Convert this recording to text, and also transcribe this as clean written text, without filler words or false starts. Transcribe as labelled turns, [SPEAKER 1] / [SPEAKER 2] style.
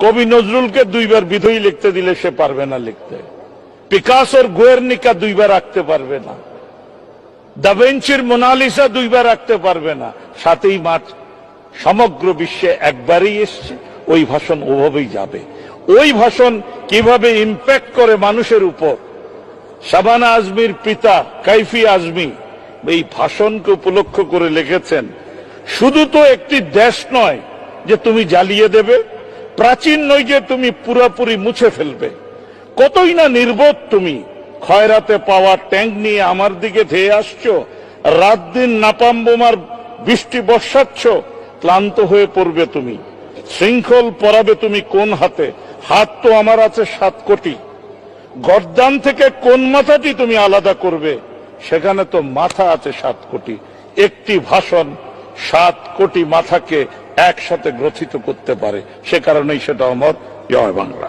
[SPEAKER 1] কবি নজরুলকে দুইবার বিধই লিখতে দিলে সে পারবে না লিখতে, পিকাসোর গুয়ের্নিকা দুইবার আঁকতে পারবে না, দা ভিঞ্চির মোনালিসা দুইবার আঁকতে পারবে না। 7ই মার্চ সমগ্র বিশ্বে একবারই এসছে, ওই ভাষণ ওভাবেই যাবে। ওই ভাষণ কিভাবে ইম্প্যাক্ট করে মানুষের উপর, শাবানা আজমির পিতা কাইফি আজমি এই ভাষণকে উপলক্ষ করে লিখেছেন, শুধু তো একটি দেশ নয় যে তুমি জ্বালিয়ে দেবে, প্রাচীন নয় যে তুমি পুরোপুরি মুছে ফেলবে, কতই না নির্বোধ তুমি। খয়রাতে পাওয়া ট্যাঙ্ক নিয়ে আমার দিকে ধেয়ে আসছো, রাত দিন নাপাম বোমার বৃষ্টি বর্ষাচ্ছ, ক্লান্ত হয়ে পড়বে তুমি। শৃঙ্খল পরাবে তুমি কোন হাতে, হাত তো আমার আছে 7 কোটি। গর্দান থেকে কোন মাথাটি তুমি আলাদা করবে, সেখানে তো মাথা আছে 7 কোটি। একটি ভাষণ 7 কোটি মাথাকে একসাথে গ্রথিত করতে পারে, সে কারণেই সেটা অমর। জয় বাংলা।